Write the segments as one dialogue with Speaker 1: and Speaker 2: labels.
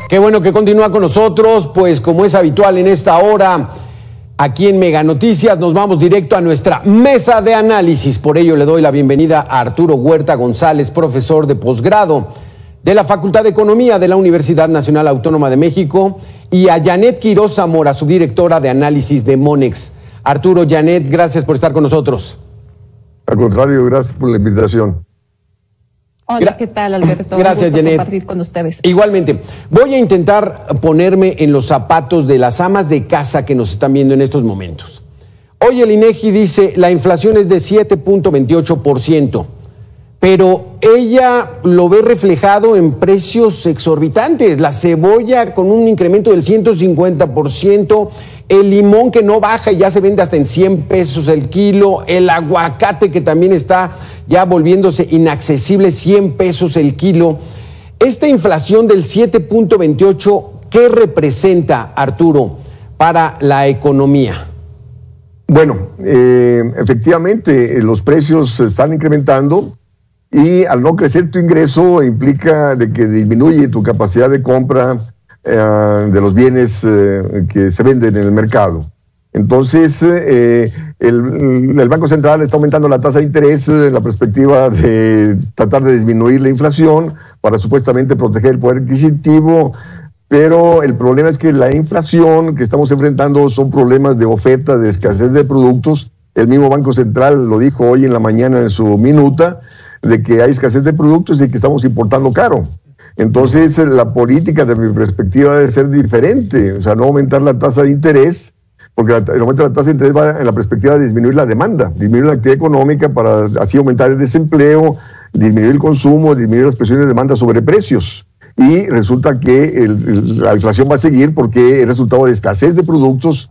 Speaker 1: Qué bueno que continúa con nosotros, pues como es habitual en esta hora, aquí en Mega Noticias nos vamos directo a nuestra mesa de análisis. Por ello le doy la bienvenida a Arturo Huerta González, profesor de posgrado de la Facultad de Economía de la Universidad Nacional Autónoma de México, y a Janet Quiroz Zamora, subdirectora de análisis de Monex. Arturo, Janet, gracias por estar con nosotros.
Speaker 2: Al contrario, gracias por la invitación.
Speaker 3: Hola, ¿qué tal, Alberto?
Speaker 1: Gracias, Janet.
Speaker 3: Compartir con ustedes.
Speaker 1: Igualmente. Voy a intentar ponerme en los zapatos de las amas de casa que nos están viendo en estos momentos. Hoy el INEGI dice la inflación es de 7.28%, pero ella lo ve reflejado en precios exorbitantes. La cebolla con un incremento del 150%, el limón que no baja y ya se vende hasta en 100 pesos el kilo, el aguacate que también está ya volviéndose inaccesible, 100 pesos el kilo. Esta inflación del 7.28, ¿qué representa, Arturo, para la economía?
Speaker 2: Bueno, efectivamente los precios se están incrementando y al no crecer tu ingreso implica de que disminuye tu capacidad de compra de los bienes que se venden en el mercado. Entonces, el Banco Central está aumentando la tasa de interés en la perspectiva de tratar de disminuir la inflación para supuestamente proteger el poder adquisitivo, pero el problema es que la inflación que estamos enfrentando son problemas de oferta, de escasez de productos. El mismo Banco Central lo dijo hoy en la mañana en su minuta, de que hay escasez de productos y que estamos importando caro. Entonces, la política, de mi perspectiva, debe ser diferente, o sea, no aumentar la tasa de interés, porque el aumento de la tasa de interés va en la perspectiva de disminuir la demanda, disminuir la actividad económica para así aumentar el desempleo, disminuir el consumo, disminuir las presiones de demanda sobre precios. Y resulta que la inflación va a seguir porque es resultado de escasez de productos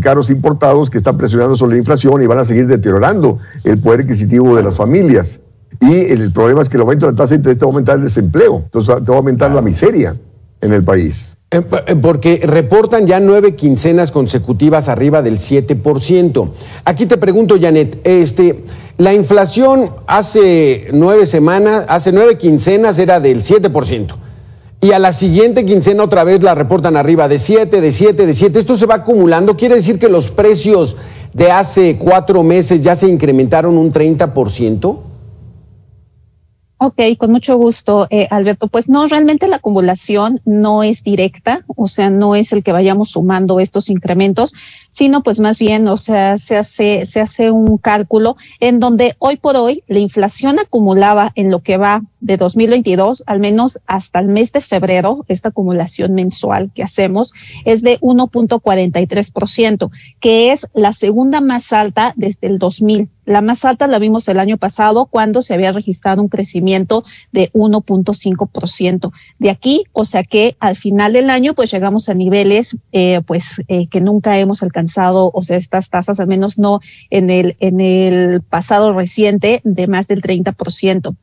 Speaker 2: caros importados que están presionando sobre la inflación y van a seguir deteriorando el poder adquisitivo de las familias. Y el problema es que el aumento de la tasa de interés te va a aumentar el desempleo, entonces te va a aumentar la miseria en el país.
Speaker 1: Porque reportan ya 9 quincenas consecutivas arriba del 7%. Aquí te pregunto, Janet, la inflación hace 9 quincenas era del 7%. Y a la siguiente quincena otra vez la reportan arriba de 7, de 7, de 7. Esto se va acumulando. ¿Quiere decir que los precios de hace 4 meses ya se incrementaron un 30%?
Speaker 3: Ok, con mucho gusto, Alberto. Pues no, realmente la acumulación no es directa, o sea, no es el que vayamos sumando estos incrementos, sino pues más bien, o sea, se hace un cálculo en donde hoy por hoy la inflación acumulada en lo que va de 2022, al menos hasta el mes de febrero, esta acumulación mensual que hacemos es de 1.43%, que es la segunda más alta desde el 2000. La más alta la vimos el año pasado cuando se había registrado un crecimiento de 1.5%. De aquí, o sea que al final del año pues llegamos a niveles que nunca hemos alcanzado, o sea, estas tasas, al menos no en el pasado reciente, de más del 30%.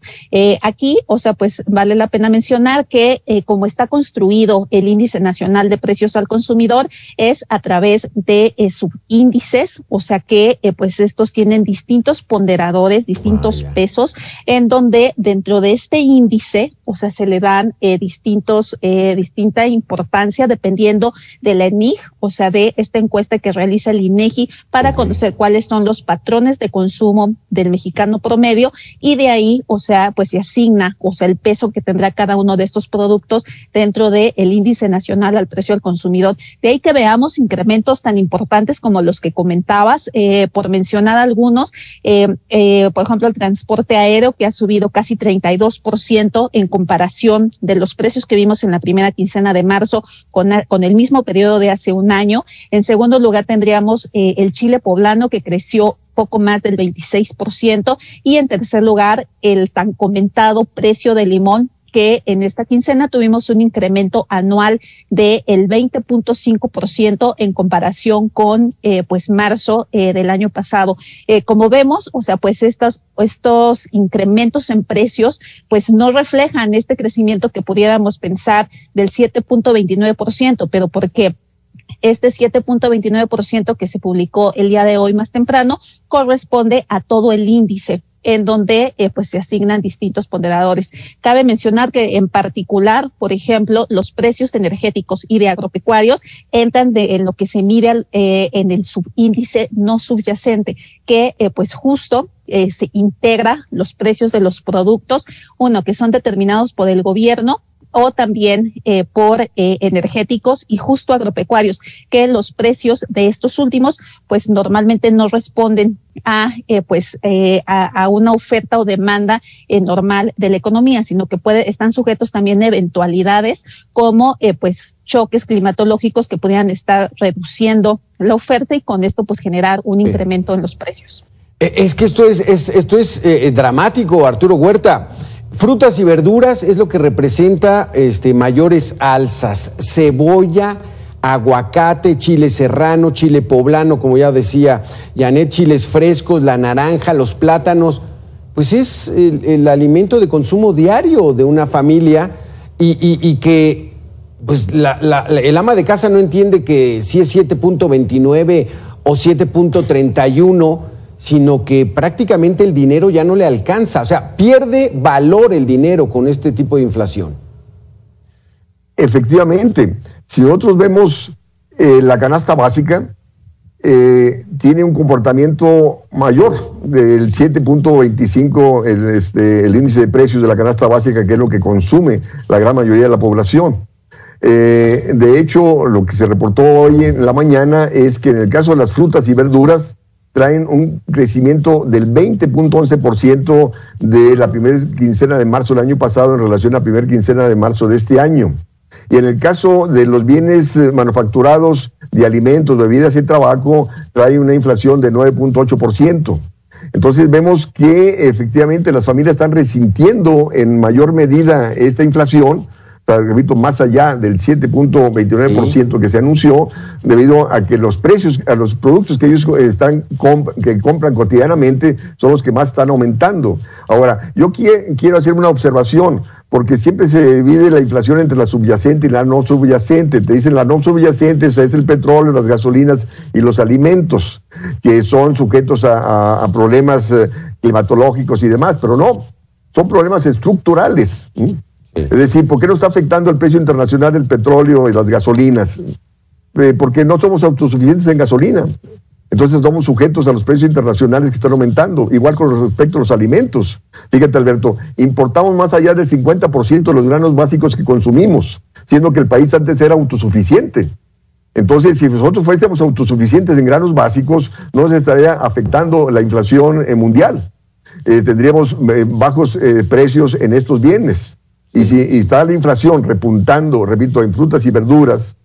Speaker 3: Aquí, o sea, pues vale la pena mencionar que como está construido el Índice Nacional de Precios al Consumidor es a través de subíndices, o sea que pues estos tienen distintos ponderadores, distintos pesos, en donde dentro de este índice, o sea, se le dan distinta importancia dependiendo de la ENIG, o sea, de esta encuesta que realiza el INEGI para conocer cuáles son los patrones de consumo del mexicano promedio, y de ahí, o sea, pues se asigna, o sea, el peso que tendrá cada uno de estos productos dentro del índice nacional al precio al consumidor. De ahí que veamos incrementos tan importantes como los que comentabas, por mencionar algunos. Por ejemplo, el transporte aéreo, que ha subido casi 32% en comparación de los precios que vimos en la primera quincena de marzo con el mismo periodo de hace un año. En segundo lugar tendríamos el chile poblano, que creció poco más del 26%, y en tercer lugar el tan comentado precio del limón, que en esta quincena tuvimos un incremento anual del 20.5% en comparación con pues marzo del año pasado. Como vemos, o sea, pues estos incrementos en precios pues no reflejan este crecimiento que pudiéramos pensar del 7.29%, pero ¿por qué? Este 7.29% que se publicó el día de hoy más temprano corresponde a todo el índice. en donde pues se asignan distintos ponderadores. Cabe mencionar que en particular, por ejemplo, los precios energéticos y de agropecuarios entran en lo que se mide en el subíndice no subyacente, que pues justo se integra los precios de los productos, uno que son determinados por el gobierno, o también por energéticos y justo agropecuarios, que los precios de estos últimos pues normalmente no responden a una oferta o demanda normal de la economía, sino que están sujetos también a eventualidades como pues choques climatológicos que podrían estar reduciendo la oferta y con esto pues generar un incremento en los precios.
Speaker 1: Es que esto es dramático, Arturo Huerta. Frutas y verduras es lo que representa mayores alzas. Cebolla, aguacate, chile serrano, chile poblano, como ya decía Janet, chiles frescos, la naranja, los plátanos. Pues es el alimento de consumo diario de una familia y que pues el ama de casa no entiende que si es 7.29 o 7.31, sino que prácticamente el dinero ya no le alcanza, o sea, pierde valor el dinero con este tipo de inflación.
Speaker 2: Efectivamente, si nosotros vemos la canasta básica, tiene un comportamiento mayor del 7.25, el índice de precios de la canasta básica, que es lo que consume la gran mayoría de la población. De hecho, lo que se reportó hoy en la mañana es que en el caso de las frutas y verduras, traen un crecimiento del 20.11% de la primera quincena de marzo del año pasado en relación a la primera quincena de marzo de este año. Y en el caso de los bienes manufacturados de alimentos, bebidas y tabaco, trae una inflación de 9.8%. Entonces vemos que efectivamente las familias están resintiendo en mayor medida esta inflación, repito, más allá del 7.29% que se anunció, debido a que los precios a los productos que ellos que compran cotidianamente son los que más están aumentando. Ahora, yo quiero hacer una observación, porque siempre se divide la inflación entre la subyacente y la no subyacente. Te dicen la no subyacente es el petróleo, las gasolinas y los alimentos, que son sujetos a problemas climatológicos y demás, pero no, son problemas estructurales. Es decir, ¿por qué no está afectando el precio internacional del petróleo y las gasolinas? Porque no somos autosuficientes en gasolina. Entonces estamos sujetos a los precios internacionales que están aumentando, igual con respecto a los alimentos. Fíjate, Alberto, importamos más allá del 50% de los granos básicos que consumimos, siendo que el país antes era autosuficiente. Entonces, si nosotros fuésemos autosuficientes en granos básicos, no nos estaría afectando la inflación mundial. Tendríamos bajos precios en estos bienes. Y si está la inflación repuntando, repito, en frutas y verduras,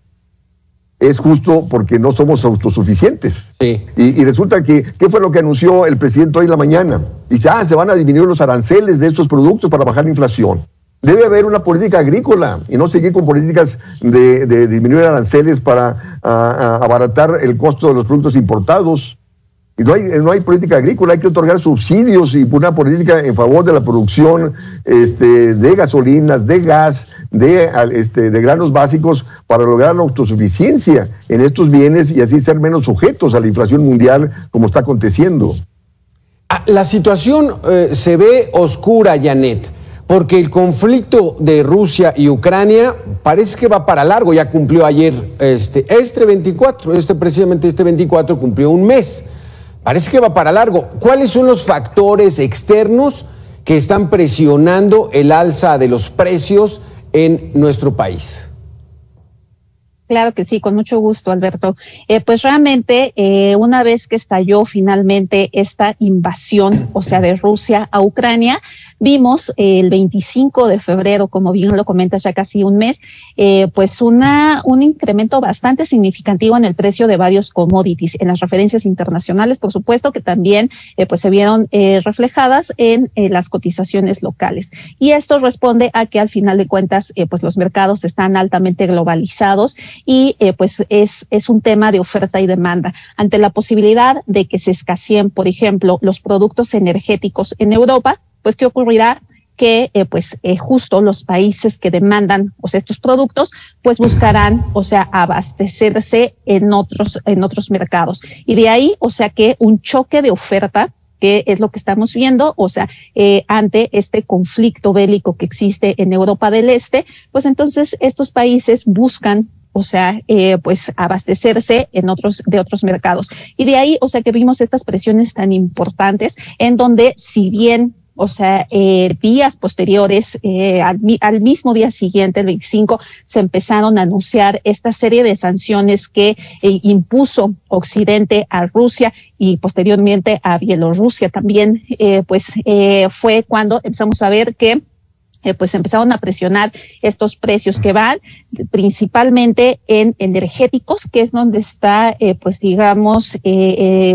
Speaker 2: es justo porque no somos autosuficientes. Sí. Y resulta que, ¿qué fue lo que anunció el presidente hoy en la mañana? Dice, se van a disminuir los aranceles de estos productos para bajar la inflación. Debe haber una política agrícola y no seguir con políticas de disminuir aranceles para abaratar el costo de los productos importados. Y no hay política agrícola, hay que otorgar subsidios y una política en favor de la producción de gasolinas, de gas, de granos básicos para lograr la autosuficiencia en estos bienes y así ser menos sujetos a la inflación mundial como está aconteciendo.
Speaker 1: La situación se ve oscura, Janet, porque el conflicto de Rusia y Ucrania parece que va para largo. Ya cumplió ayer precisamente este 24 cumplió un mes. Parece que va para largo. ¿Cuáles son los factores externos que están presionando el alza de los precios en nuestro país?
Speaker 3: Claro que sí, con mucho gusto, Alberto. Pues realmente, una vez que estalló finalmente esta invasión, o sea, de Rusia a Ucrania, vimos el 25 de febrero, como bien lo comentas, ya casi un mes, pues un incremento bastante significativo en el precio de varios commodities, en las referencias internacionales, por supuesto, que también pues se vieron reflejadas en las cotizaciones locales. Y esto responde a que al final de cuentas, pues los mercados están altamente globalizados y pues es un tema de oferta y demanda. Ante la posibilidad de que se escaseen, por ejemplo, los productos energéticos en Europa, pues ¿qué ocurrirá? Que justo los países que demandan, o sea, estos productos, pues buscarán, o sea, abastecerse en otros mercados. Y de ahí, o sea, que un choque de oferta ¿qué es lo que estamos viendo? O sea, ante este conflicto bélico que existe en Europa del Este, pues entonces estos países buscan, o sea, pues abastecerse de otros mercados. Y de ahí, o sea, que vimos estas presiones tan importantes en donde, si bien, o sea, días posteriores, al mismo día siguiente, el 25, se empezaron a anunciar esta serie de sanciones que impuso Occidente a Rusia y posteriormente a Bielorrusia también, fue cuando empezamos a ver que pues empezaron a presionar estos precios que van principalmente en energéticos, que es donde está, pues digamos,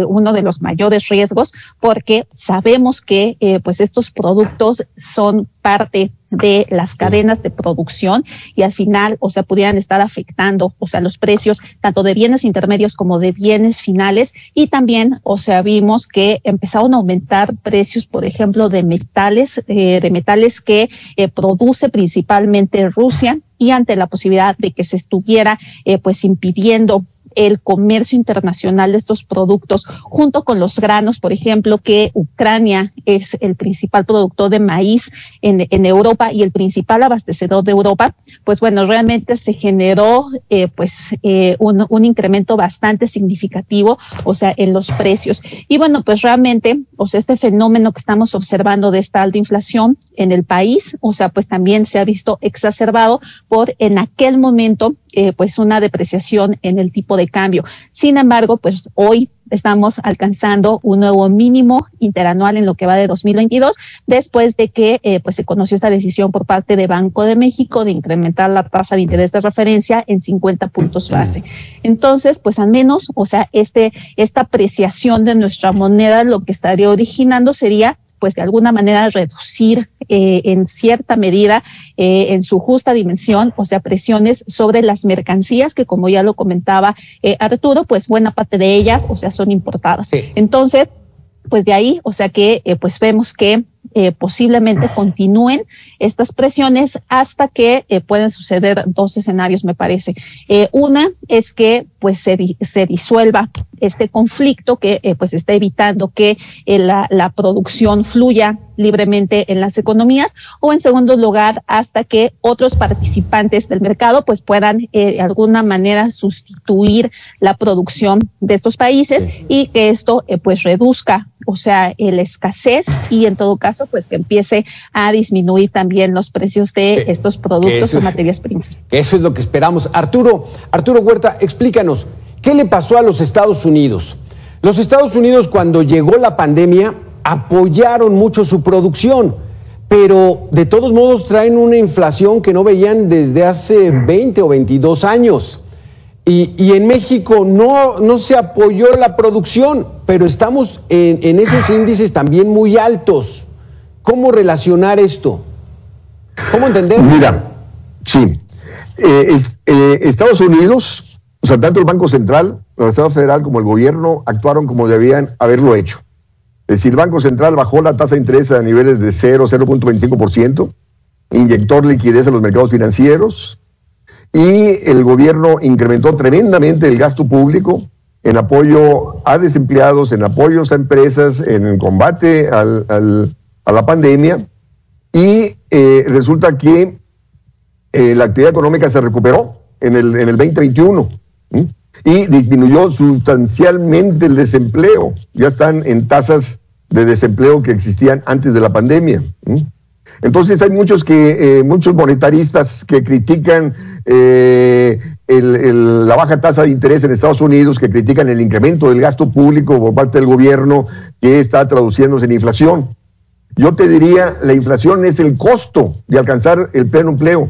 Speaker 3: uno de los mayores riesgos, porque sabemos que pues estos productos son parte de las cadenas de producción y al final, o sea, pudieran estar afectando, o sea, los precios tanto de bienes intermedios como de bienes finales. Y también, o sea, vimos que empezaron a aumentar precios, por ejemplo, de metales que produce principalmente Rusia, y ante la posibilidad de que se estuviera pues impidiendo el comercio internacional de estos productos, junto con los granos, por ejemplo, que Ucrania es el principal productor de maíz en Europa y el principal abastecedor de Europa, pues bueno, realmente se generó un incremento bastante significativo, o sea, en los precios. Y bueno, pues realmente, o sea, este fenómeno que estamos observando de esta alta inflación en el país, o sea, pues también se ha visto exacerbado por en aquel momento, pues una depreciación en el tipo de cambio. Sin embargo, pues hoy estamos alcanzando un nuevo mínimo interanual en lo que va de 2022, después de que pues se conoció esta decisión por parte de Banco de México de incrementar la tasa de interés de referencia en 50 puntos base. Entonces, pues al menos, o sea, esta apreciación de nuestra moneda lo que estaría originando sería pues de alguna manera reducir en cierta medida en su justa dimensión, o sea, presiones sobre las mercancías que, como ya lo comentaba Arturo, pues buena parte de ellas, o sea, son importadas. Sí. Entonces, pues de ahí, o sea que pues vemos que posiblemente continúen estas presiones hasta que pueden suceder dos escenarios, me parece. Una es que pues se disuelva este conflicto que pues está evitando que la producción fluya libremente en las economías, o en segundo lugar, hasta que otros participantes del mercado pues puedan de alguna manera sustituir la producción de estos países y que esto pues reduzca, o sea, la escasez y en todo caso pues que empiece a disminuir también los precios de estos productos o materias primas.
Speaker 1: Eso es lo que esperamos. Arturo Huerta, explícanos, ¿qué le pasó a los Estados Unidos? Los Estados Unidos, cuando llegó la pandemia, apoyaron mucho su producción, pero de todos modos traen una inflación que no veían desde hace 20 o 22 años. Y en México no se apoyó la producción, pero estamos en esos índices también muy altos. ¿Cómo relacionar esto? ¿Cómo entender?
Speaker 2: Mira, sí. Estados Unidos, o sea, tanto el Banco Central, la Reserva Federal como el gobierno actuaron como debían haberlo hecho. Es decir, el Banco Central bajó la tasa de interés a niveles de 0.25%, inyectó liquidez a los mercados financieros, y el gobierno incrementó tremendamente el gasto público en apoyo a desempleados, en apoyos a empresas, en el combate a la pandemia, y resulta que la actividad económica se recuperó en el 2021 y disminuyó sustancialmente el desempleo. Ya están en tasas de desempleo que existían antes de la pandemia. Entonces hay muchos monetaristas que critican la baja tasa de interés en Estados Unidos, que critican el incremento del gasto público por parte del gobierno que está traduciéndose en inflación. Yo te diría, la inflación es el costo de alcanzar el pleno empleo.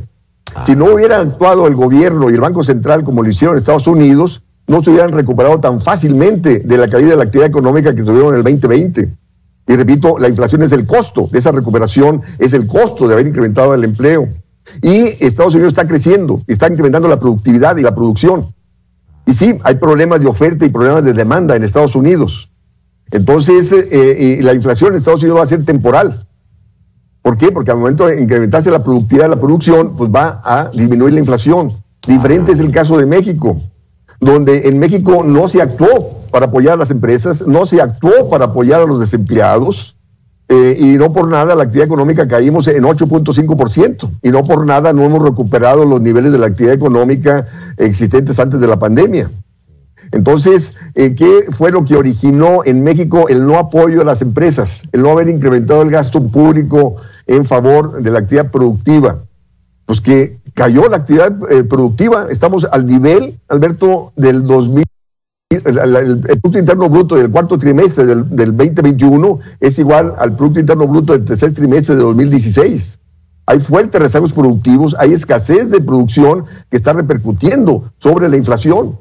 Speaker 2: Si no hubiera actuado el gobierno y el Banco Central como lo hicieron en Estados Unidos, no se hubieran recuperado tan fácilmente de la caída de la actividad económica que tuvieron en el 2020. Y repito, la inflación es el costo de esa recuperación, es el costo de haber incrementado el empleo. Y Estados Unidos está creciendo, está incrementando la productividad y la producción. Y sí, hay problemas de oferta y problemas de demanda en Estados Unidos. Entonces, la inflación en Estados Unidos va a ser temporal. ¿Por qué? Porque al momento de incrementarse la productividad de la producción, pues va a disminuir la inflación. Diferente es el caso de México, donde en México no se actuó para apoyar a las empresas, no se actuó para apoyar a los desempleados, y no por nada la actividad económica caímos en 8.5%, y no por nada no hemos recuperado los niveles de la actividad económica existentes antes de la pandemia. Entonces, ¿qué fue lo que originó en México el no apoyo a las empresas, el no haber incrementado el gasto público en favor de la actividad productiva? Pues que cayó la actividad productiva. Estamos al nivel, Alberto, del 2000. El Producto Interno Bruto del cuarto trimestre del 2021 es igual al Producto Interno Bruto del tercer trimestre de 2016. Hay fuertes rezagos productivos, hay escasez de producción que está repercutiendo sobre la inflación.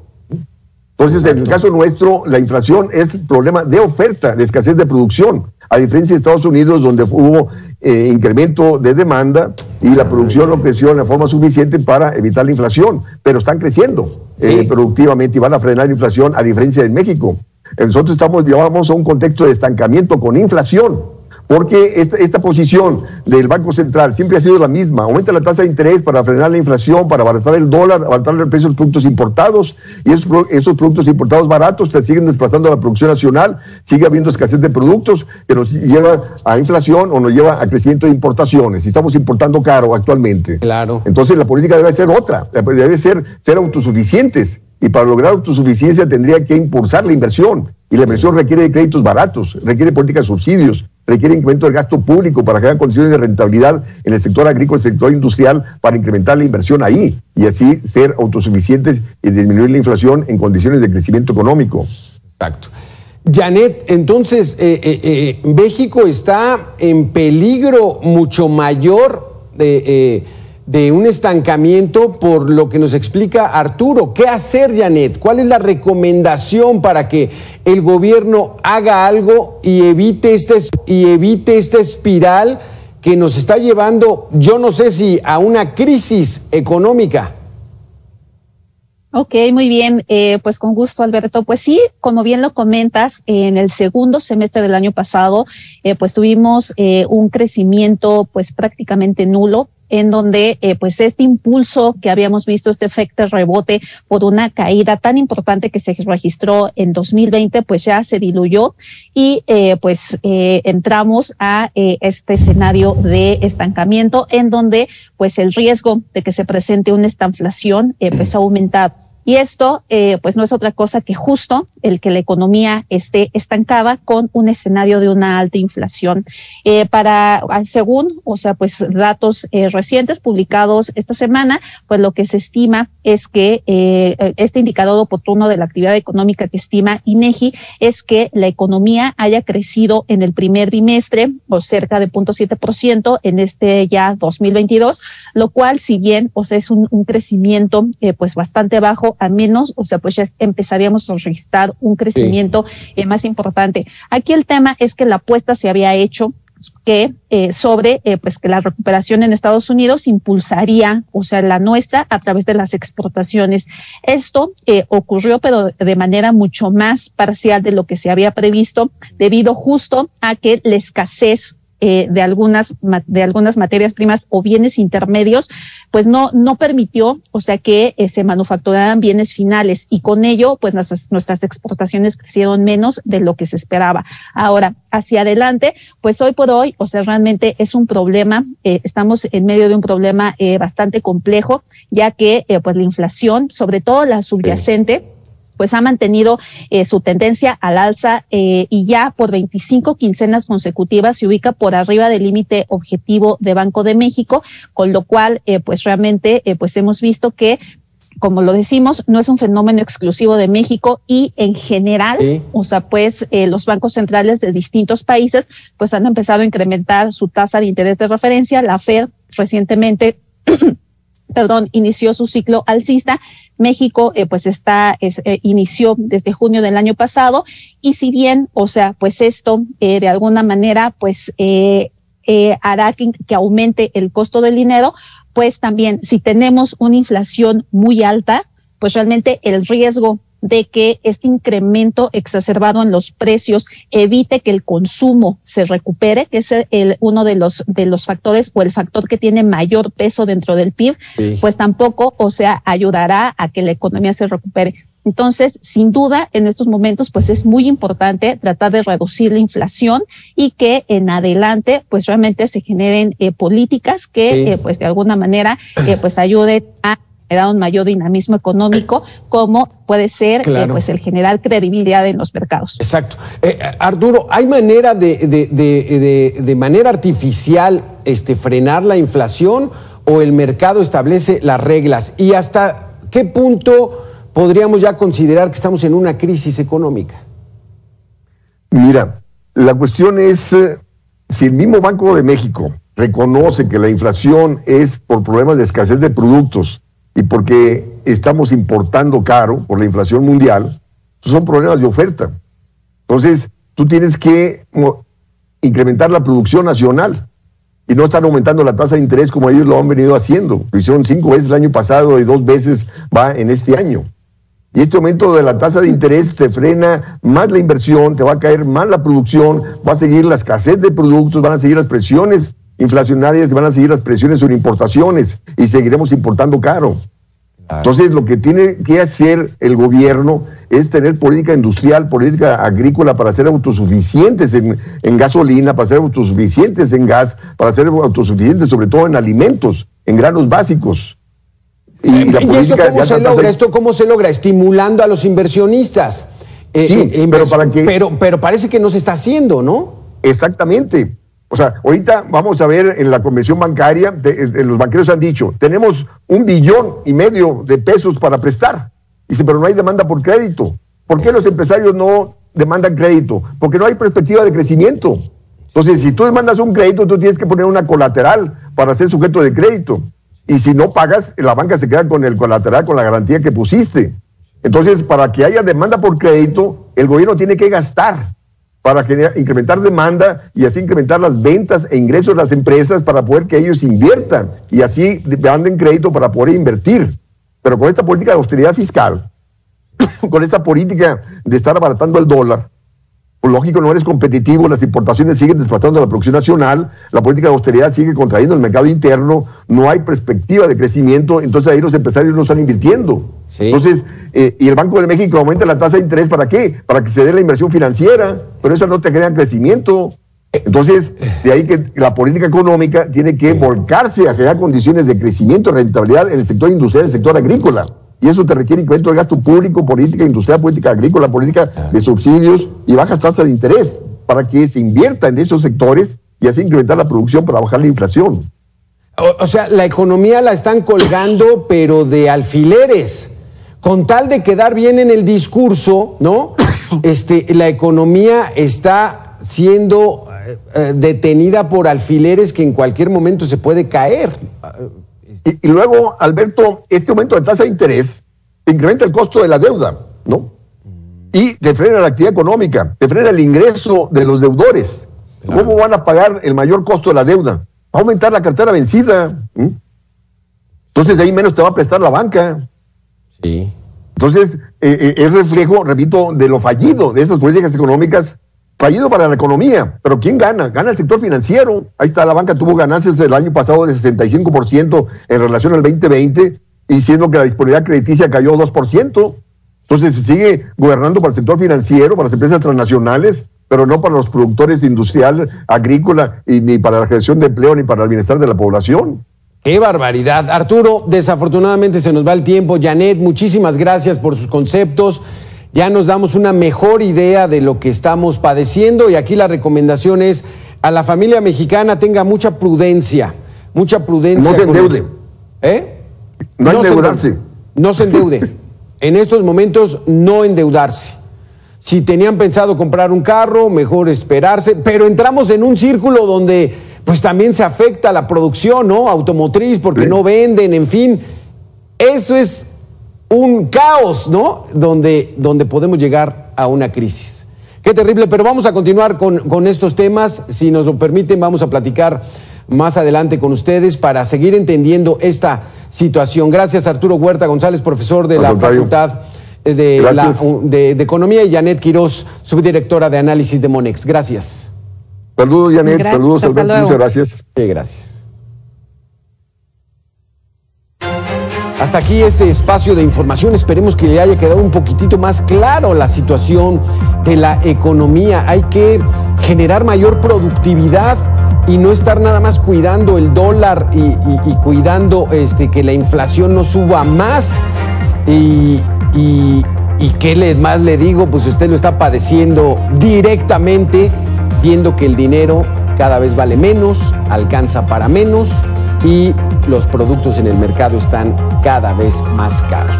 Speaker 2: Entonces, en el caso nuestro, la inflación es problema de oferta, de escasez de producción, a diferencia de Estados Unidos, donde hubo incremento de demanda y la producción no creció de forma suficiente para evitar la inflación, pero están creciendo productivamente y van a frenar la inflación, a diferencia de México. Nosotros llevamos a un contexto de estancamiento con inflación, porque esta posición del Banco Central siempre ha sido la misma: aumenta la tasa de interés para frenar la inflación, para abaratar el dólar, abaratar el precio de los productos importados, y esos productos importados baratos te siguen desplazando a la producción nacional, sigue habiendo escasez de productos que nos lleva a inflación o nos lleva a crecimiento de importaciones, y estamos importando caro actualmente.
Speaker 1: Claro.
Speaker 2: Entonces la política debe ser otra, debe ser autosuficientes, y para lograr autosuficiencia tendría que impulsar la inversión, y la inversión requiere de créditos baratos, requiere políticas de subsidios, requiere incremento del gasto público para crear condiciones de rentabilidad en el sector agrícola y el sector industrial para incrementar la inversión ahí y así ser autosuficientes y disminuir la inflación en condiciones de crecimiento económico.
Speaker 1: Exacto. Janet, entonces, México está en peligro mucho mayor de un estancamiento por lo que nos explica Arturo. ¿Qué hacer, Janet? ¿Cuál es la recomendación para que el gobierno haga algo y evite esta espiral que nos está llevando, yo no sé si a una crisis económica?
Speaker 3: Ok, muy bien, pues con gusto, Alberto. Pues sí, como bien lo comentas, en el segundo semestre del año pasado, pues tuvimos un crecimiento pues prácticamente nulo, en donde pues este impulso que habíamos visto, este efecto rebote por una caída tan importante que se registró en 2020, pues ya se diluyó y entramos a este escenario de estancamiento, en donde pues el riesgo de que se presente una estanflación pues ha aumentado. Y esto, pues no es otra cosa que justo el que la economía esté estancada con un escenario de una alta inflación. Según, pues datos recientes publicados esta semana, pues lo que se estima es que este indicador oportuno de la actividad económica que estima INEGI es que la economía haya crecido en el primer bimestre por cerca de 0.7% en este ya 2022, lo cual, si bien, es un crecimiento pues bastante bajo, al menos, pues ya empezaríamos a registrar un crecimiento más importante. Aquí el tema es que la apuesta se había hecho que pues que la recuperación en Estados Unidos impulsaría, la nuestra, a través de las exportaciones. Esto ocurrió, pero de manera mucho más parcial de lo que se había previsto, debido justo a que la escasez de algunas materias primas o bienes intermedios, pues no permitió, que se manufacturaran bienes finales, y con ello, pues nuestras exportaciones crecieron menos de lo que se esperaba. Ahora, hacia adelante, pues hoy por hoy, realmente es un problema, estamos en medio de un problema bastante complejo, ya que pues la inflación, sobre todo la subyacente, pues ha mantenido su tendencia al alza y ya por 25 quincenas consecutivas se ubica por arriba del límite objetivo de Banco de México, con lo cual pues realmente pues hemos visto que, como lo decimos, no es un fenómeno exclusivo de México, y en general, pues los bancos centrales de distintos países pues han empezado a incrementar su tasa de interés de referencia. La Fed recientemente inició su ciclo alcista. México pues inició desde junio del año pasado, y si bien, pues esto de alguna manera pues hará que aumente el costo del dinero, pues también si tenemos una inflación muy alta, pues realmente el riesgo de que este incremento exacerbado en los precios evite que el consumo se recupere, que es uno de los factores, o el factor que tiene mayor peso dentro del PIB, pues tampoco, ayudará a que la economía se recupere. Entonces, sin duda, en estos momentos, pues es muy importante tratar de reducir la inflación y que en adelante, pues realmente se generen políticas que, pues de alguna manera, pues ayuden a dar un mayor dinamismo económico, como puede ser pues el generar credibilidad en los mercados.
Speaker 1: Exacto. Arturo, ¿hay manera de manera artificial frenar la inflación o el mercado establece las reglas? ¿Y hasta qué punto podríamos ya considerar que estamos en una crisis económica?
Speaker 2: Mira, la cuestión es si el mismo Banco de México reconoce que la inflación es por problemas de escasez de productos y porque estamos importando caro por la inflación mundial, son problemas de oferta. Entonces, tú tienes que incrementar la producción nacional y no están aumentando la tasa de interés como ellos lo han venido haciendo. Lo hicieron 5 veces el año pasado y 2 veces va en este año. Y este aumento de la tasa de interés te frena más la inversión, te va a caer más la producción, va a seguir la escasez de productos, van a seguir las presiones inflacionarias, van a seguir las presiones sobre importaciones y seguiremos importando caro. Entonces, lo que tiene que hacer el gobierno es tener política industrial, política agrícola para ser autosuficientes en gasolina, para ser autosuficientes en gas, para ser autosuficientes sobre todo en alimentos, en granos básicos.
Speaker 1: ¿Y esto cómo se logra? ¿Esto cómo se logra? Estimulando a los inversionistas. Pero parece que no se está haciendo, ¿no?
Speaker 2: Exactamente. O sea, ahorita vamos a ver en la convención bancaria, los banqueros han dicho, tenemos 1,5 billones de pesos para prestar. Dice, pero no hay demanda por crédito. ¿Por qué los empresarios no demandan crédito? Porque no hay perspectiva de crecimiento. Entonces, si tú demandas un crédito, tú tienes que poner una colateral para ser sujeto de crédito. Y si no pagas, la banca se queda con el colateral, con la garantía que pusiste. Entonces, para que haya demanda por crédito, el gobierno tiene que gastar para incrementar demanda y así incrementar las ventas e ingresos de las empresas para poder que ellos inviertan y así manden crédito para poder invertir. Pero con esta política de austeridad fiscal, con esta política de estar abaratando el dólar, pues lógico, no eres competitivo, las importaciones siguen desplazando la producción nacional, la política de austeridad sigue contrayendo el mercado interno, no hay perspectiva de crecimiento, entonces ahí los empresarios no están invirtiendo. Sí. Entonces, y el Banco de México aumenta la tasa de interés, ¿para qué? Para que se dé la inversión financiera, pero eso no te crea crecimiento. Entonces, de ahí que la política económica tiene que volcarse a crear condiciones de crecimiento y rentabilidad en el sector industrial, en el sector agrícola. Y eso te requiere incremento del gasto público, política industrial, política agrícola, política de subsidios y bajas tasas de interés para que se invierta en esos sectores y así incrementar la producción para bajar la inflación.
Speaker 1: O sea, la economía la están colgando, pero de alfileres. Con tal de quedar bien en el discurso, ¿no? La economía está siendo detenida por alfileres que en cualquier momento se puede caer.
Speaker 2: Y luego, Alberto, este aumento de tasa de interés te incrementa el costo de la deuda, ¿no? Y te frena la actividad económica, te frena el ingreso de los deudores. Claro. ¿Cómo van a pagar el mayor costo de la deuda? Va a aumentar la cartera vencida. Entonces, de ahí menos te va a prestar la banca.
Speaker 1: Sí.
Speaker 2: Entonces, es reflejo, repito, de lo fallido de esas políticas económicas. Fallido para la economía, pero ¿quién gana? Gana el sector financiero. Ahí está, la banca tuvo ganancias el año pasado de 65% en relación al 2020, y siendo que la disponibilidad crediticia cayó 2%. Entonces se sigue gobernando para el sector financiero, para las empresas transnacionales, pero no para los productores industrial, agrícola, y ni para la creación de empleo, ni para el bienestar de la población.
Speaker 1: ¡Qué barbaridad! Arturo, desafortunadamente se nos va el tiempo. Janet, muchísimas gracias por sus conceptos. Ya nos damos una mejor idea de lo que estamos padeciendo y aquí la recomendación es a la familia mexicana tenga mucha prudencia. Mucha prudencia.
Speaker 2: No se endeude. No endeudarse.
Speaker 1: No se endeude. En estos momentos no endeudarse. Si tenían pensado comprar un carro, mejor esperarse, pero entramos en un círculo donde pues también se afecta la producción, ¿no? Automotriz, porque no venden, en fin. Eso es un caos, ¿no? Donde podemos llegar a una crisis. Qué terrible, pero vamos a continuar con estos temas. Si nos lo permiten, vamos a platicar más adelante con ustedes para seguir entendiendo esta situación. Gracias, Arturo Huerta González, profesor de la Facultad de Economía, y Janet Quiroz, subdirectora de análisis de Monex. Gracias.
Speaker 2: Saludos, Janet. Saludos, Alberto. Muchas gracias.
Speaker 1: Sí, gracias. Hasta aquí este espacio de información. Esperemos que le haya quedado un poquitito más claro la situación de la economía. Hay que generar mayor productividad y no estar nada más cuidando el dólar y cuidando que la inflación no suba más. Y qué más le digo, pues usted lo está padeciendo directamente, viendo que el dinero cada vez vale menos, alcanza para menos y los productos en el mercado están cada vez más caros.